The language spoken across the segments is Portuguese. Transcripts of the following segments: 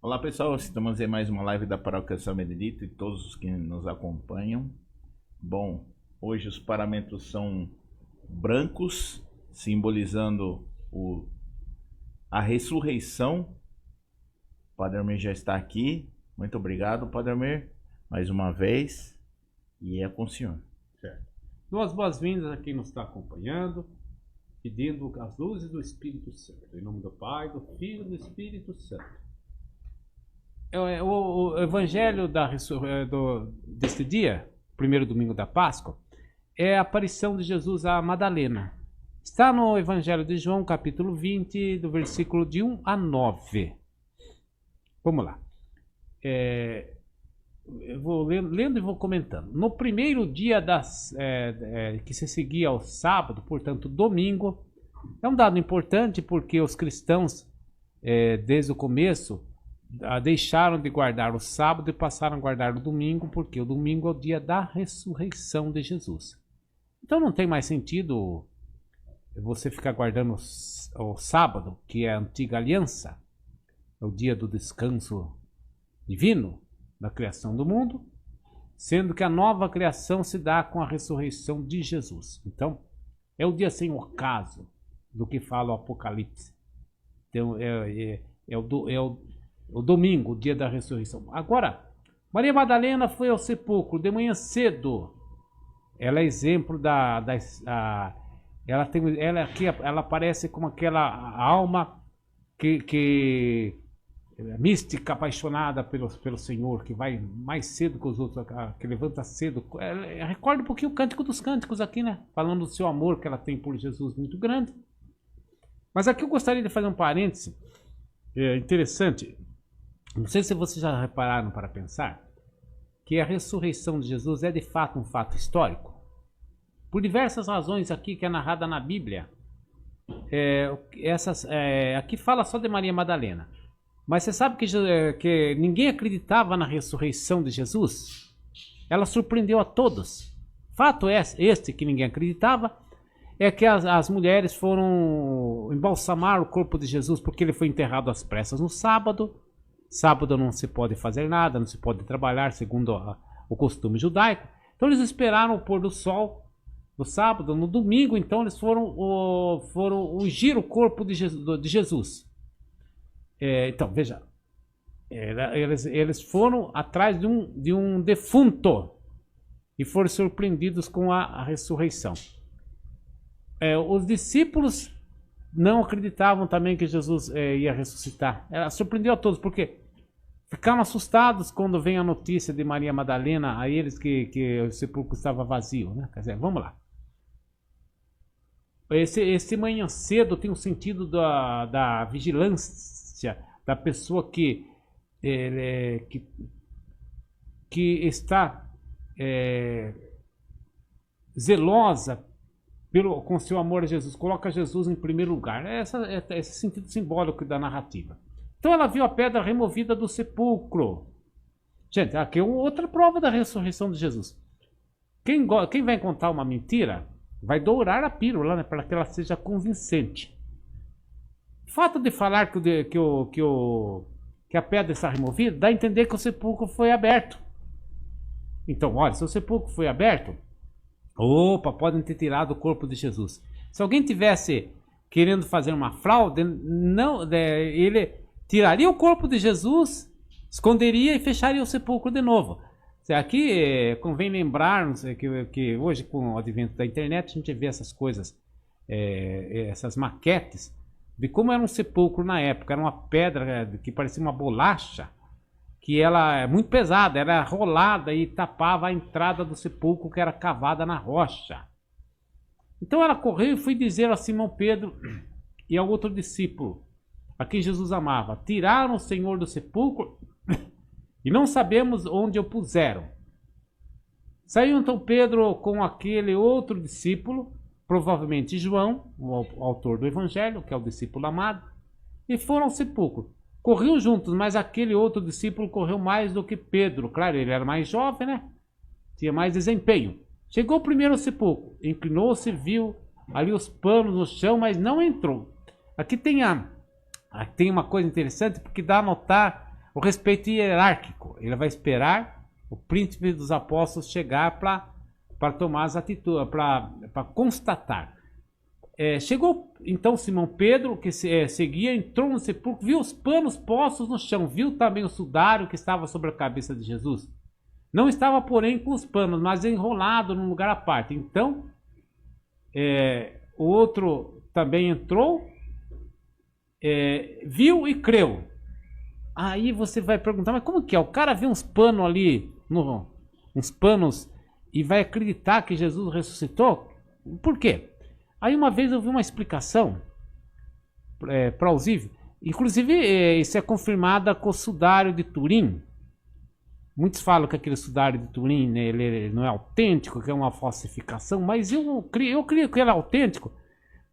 Olá pessoal, estamos em mais uma live da Paróquia São Benedito e todos os que nos acompanham. Bom, hoje os paramentos são brancos, simbolizando a ressurreição. O Padre Almir já está aqui. Muito obrigado, Padre Almir, mais uma vez. E é com o senhor. Certo. Duas boas-vindas a quem nos está acompanhando, pedindo as luzes do Espírito Santo. Em nome do Pai, do Filho e do Espírito Santo. O evangelho deste dia, primeiro domingo da Páscoa, é a aparição de Jesus a Madalena. Está no evangelho de João, capítulo 20, do versículo de 1 a 9. Vamos lá. Eu vou lendo e vou comentando. No primeiro dia que se seguia ao sábado, portanto domingo, é um dado importante porque os cristãos, desde o começo, deixaram de guardar o sábado e passaram a guardar o domingo, porque o domingo é o dia da ressurreição de Jesus. Então não tem mais sentido você ficar guardando o sábado, que é a antiga aliança, é o dia do descanso divino da criação do mundo, sendo que a nova criação se dá com a ressurreição de Jesus. Então é o dia sem ocaso do que fala o Apocalipse. Então o domingo, o dia da ressurreição. Agora, Maria Madalena foi ao sepulcro de manhã cedo. Ela é exemplo ela aparece como aquela alma que mística, apaixonada pelo Senhor, que vai mais cedo que os outros, que levanta cedo. Recorda um pouquinho o Cântico dos Cânticos aqui, né? Falando do seu amor que ela tem por Jesus muito grande. Mas aqui eu gostaria de fazer um parêntese interessante. Não sei se vocês já repararam para pensar que a ressurreição de Jesus é de fato um fato histórico. Por diversas razões aqui que é narrada na Bíblia. Aqui fala só de Maria Madalena. Mas você sabe que ninguém acreditava na ressurreição de Jesus? Ela surpreendeu a todos. Fato é este que ninguém acreditava, é que as mulheres foram embalsamar o corpo de Jesus porque ele foi enterrado às pressas no sábado. Sábado não se pode fazer nada, não se pode trabalhar segundo o costume judaico. Então eles esperaram o pôr do sol no sábado. No domingo, então, eles foram ungir o corpo de Jesus. Então, veja, eles foram atrás de um defunto e foram surpreendidos com a ressurreição. Os discípulos não acreditavam também que Jesus ia ressuscitar. Ela surpreendeu a todos, porque ficaram assustados quando vem a notícia de Maria Madalena a eles que o sepulcro estava vazio, né? Quer dizer, vamos lá. Esse manhã cedo tem um sentido da vigilância, da pessoa que está zelosa com seu amor a Jesus, coloca Jesus em primeiro lugar. Esse sentido simbólico da narrativa. Então ela viu a pedra removida do sepulcro. Gente, aqui é outra prova da ressurreição de Jesus. Quem vai contar uma mentira vai dourar a pílula, né, para que ela seja convincente. O fato de falar que a pedra está removida dá a entender que o sepulcro foi aberto. Então, olha, se o sepulcro foi aberto, podem ter tirado o corpo de Jesus. Se alguém tivesse querendo fazer uma fraude, ele tiraria o corpo de Jesus, esconderia e fecharia o sepulcro de novo. Aqui convém lembrar que hoje, com o advento da internet, a gente vê essas coisas, essas maquetes, de como era um sepulcro na época. Era uma pedra que parecia uma bolacha, que ela é muito pesada, era rolada e tapava a entrada do sepulcro, que era cavada na rocha. Então ela correu e foi dizer a Simão Pedro e ao outro discípulo, a quem Jesus amava: tiraram o Senhor do sepulcro e não sabemos onde o puseram. Saiu então Pedro com aquele outro discípulo, provavelmente João, o autor do evangelho, que é o discípulo amado, e foram ao sepulcro. Corriam juntos, mas aquele outro discípulo correu mais do que Pedro. Claro, ele era mais jovem, né? Tinha mais desempenho. Chegou primeiro ao sepulcro, inclinou-se, viu ali os panos no chão, mas não entrou. Aqui tem uma coisa interessante, porque dá a notar o respeito hierárquico. Ele vai esperar o príncipe dos apóstolos chegar para tomar as atitudes, para constatar. Chegou então Simão Pedro, que seguia, entrou no sepulcro, viu os panos postos no chão, viu também o sudário que estava sobre a cabeça de Jesus. Não estava, porém, com os panos, mas enrolado num lugar à parte. Então, o outro também entrou, viu e creu. Aí você vai perguntar, mas como que é? O cara vê uns panos ali, uns panos, e vai acreditar que Jesus ressuscitou? Por quê? Aí uma vez eu vi uma explicação plausível. Inclusive, isso é confirmado com o sudário de Turim. Muitos falam que aquele sudário de Turim, né, ele não é autêntico, que é uma falsificação, mas eu creio que ele é autêntico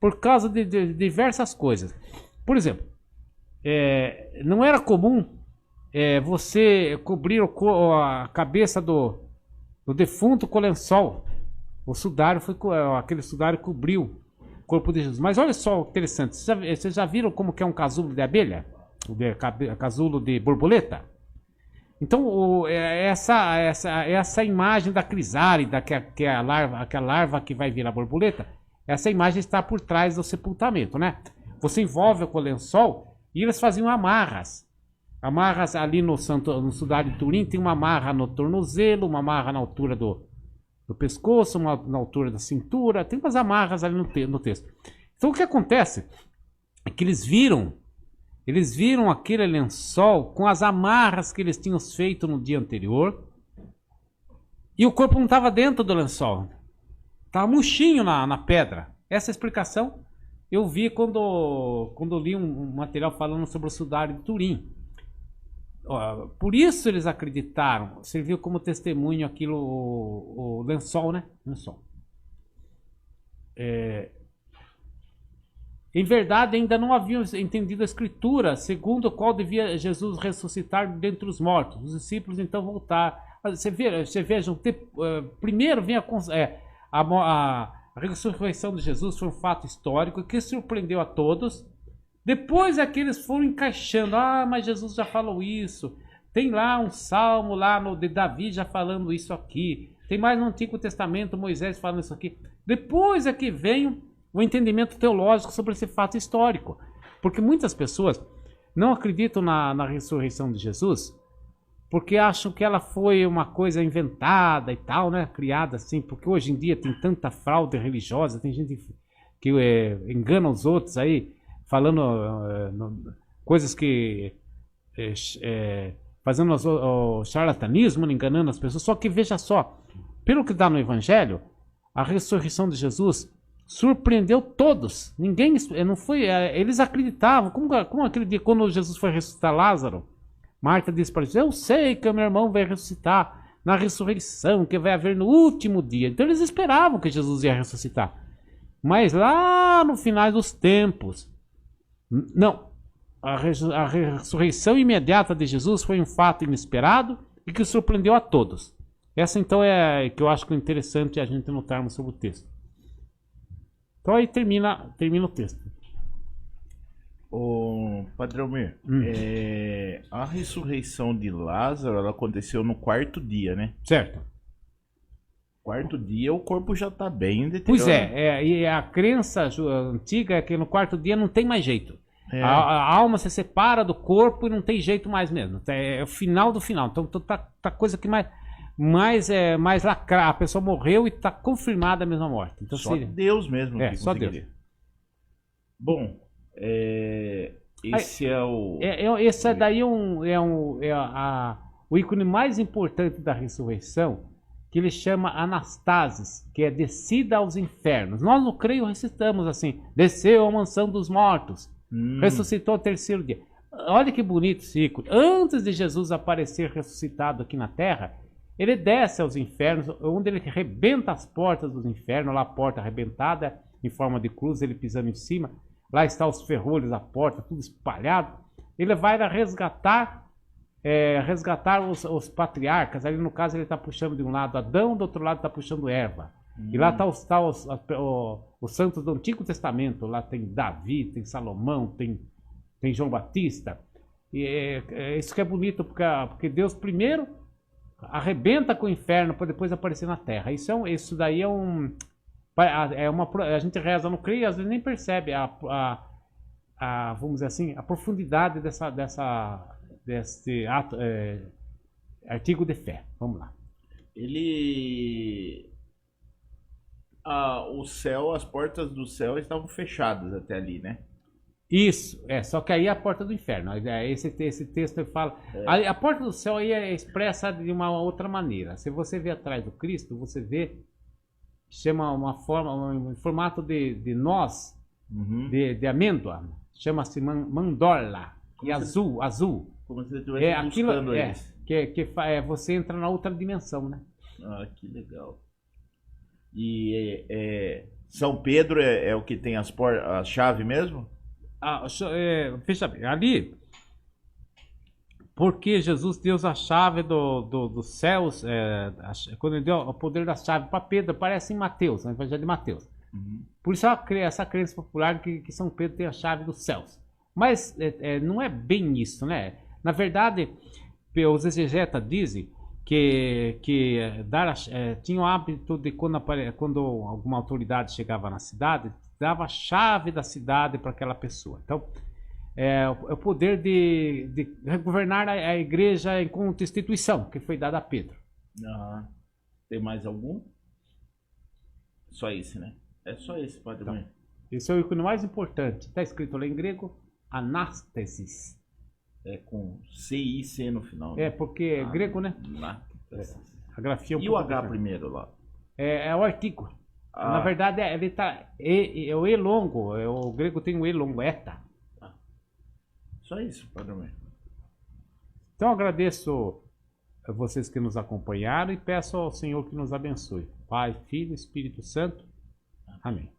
por causa de diversas coisas. Por exemplo, não era comum você cobrir a cabeça do defunto com lençol. O sudário aquele sudário cobriu o corpo de Jesus. Mas olha só o interessante, vocês já viram como que é um casulo de abelha? Casulo de borboleta? Então, essa imagem da crisálida, que é a larva que vai virar borboleta, essa imagem está por trás do sepultamento, né? Você envolve com o lençol e eles faziam amarras. Amarras ali no sudário de Turim, tem uma amarra no tornozelo, uma amarra na altura do pescoço, uma na altura da cintura, tem umas amarras ali no texto. Então, o que acontece é que eles viram aquele lençol com as amarras que eles tinham feito no dia anterior. E o corpo não estava dentro do lençol. Estava murchinho na pedra. Essa explicação eu vi quando li um material falando sobre o sudário de Turim. Por isso eles acreditaram. Serviu como testemunho aquilo, o lençol, né? Lençol. Em verdade, ainda não haviam entendido a escritura, segundo a qual devia Jesus ressuscitar dentre os mortos. Os discípulos então voltaram. Vejam, primeiro vem a ressurreição de Jesus, foi um fato histórico que surpreendeu a todos. Depois é que eles foram encaixando. Mas Jesus já falou isso. Tem lá um salmo lá de Davi já falando isso aqui. Tem mais no Antigo Testamento Moisés falando isso aqui. Depois é que vem o entendimento teológico sobre esse fato histórico. Porque muitas pessoas não acreditam na ressurreição de Jesus porque acham que ela foi uma coisa inventada e tal, né? Criada assim, porque hoje em dia tem tanta fraude religiosa, tem gente que engana os outros aí, falando coisas que... fazendo o charlatanismo, enganando as pessoas. Só que veja só, pelo que dá no Evangelho, a ressurreição de Jesus surpreendeu todos. Ninguém não foi. Eles acreditavam. Como aquele dia quando Jesus foi ressuscitar Lázaro, Marta disse para Jesus: eu sei que o meu irmão vai ressuscitar na ressurreição que vai haver no último dia. Então eles esperavam que Jesus ia ressuscitar. Mas lá no final dos tempos, não. A ressurreição imediata de Jesus foi um fato inesperado e que surpreendeu a todos. Essa então é que eu acho que é interessante a gente notarmos sobre o texto. Então aí termina o texto. Padre Almir, a ressurreição de Lázaro, ela aconteceu no quarto dia, né? Certo. Quarto dia o corpo já está bem deteriorado. Pois e a crença antiga é que no quarto dia não tem mais jeito. A alma se separa do corpo e não tem jeito mais mesmo. É o final do final. Então tá coisa que mais lacrar. A pessoa morreu e está confirmada a mesma morte. Então, só Deus mesmo que só Deus. Bom, esse esse daí o ícone mais importante da ressurreição, que ele chama Anastasis, que é descida aos infernos. Nós no creio recitamos assim: desceu à mansão dos mortos. Ressuscitou ao terceiro dia. Olha que bonito esse ícone. Antes de Jesus aparecer ressuscitado aqui na terra, ele desce aos infernos, onde ele arrebenta as portas dos infernos. Lá a porta arrebentada em forma de cruz, ele pisando em cima. Lá estão os ferrolhos da porta, tudo espalhado. Ele vai resgatar os patriarcas. Ali no caso ele está puxando de um lado Adão, do outro lado está puxando Eva. E lá está os santos do Antigo Testamento. Lá tem Davi, tem Salomão, tem João Batista. E isso que é bonito, porque Deus primeiro arrebenta com o inferno para depois aparecer na terra. Isso daí a gente reza no CRI e às vezes nem percebe vamos dizer assim, a profundidade desse artigo de fé. Vamos lá. O céu, as portas do céu estavam fechadas até ali, né? Isso, só que aí é a porta do inferno. Esse texto fala. A porta do céu aí é expressa de uma outra maneira. Se você vê atrás do Cristo, você vê, chama um formato de noz, de amêndoa, chama-se mandorla, e azul. Como se você estivesse buscando eles. Você entra na outra dimensão, né? Ah, que legal. E São Pedro é o que tem a chave mesmo? Veja bem, ali, porque Jesus deu a chave dos céus, quando ele deu o poder da chave para Pedro, aparece em Mateus, no Evangelho de Mateus. Por isso essa crença popular que São Pedro tem a chave dos céus. Mas não é bem isso, né? Na verdade, os exegetas dizem que tinha o hábito de quando alguma autoridade chegava na cidade, dava a chave da cidade para aquela pessoa. Então, é o poder de governar a igreja enquanto instituição que foi dada a Pedro. Tem mais algum? Só esse, né? É só esse, Padre Mãe. Esse é o ícone mais importante. Está escrito lá em grego, anástesis. É com C-I-C no final. Né? Porque é grego, né? A grafia E o H primeiro lá? É o artigo. Na verdade, ele tá. É o E longo. O grego tem o E longo, eta. Só isso, Padre Mãe. Então, agradeço a vocês que nos acompanharam e peço ao Senhor que nos abençoe. Pai, Filho e Espírito Santo. Amém.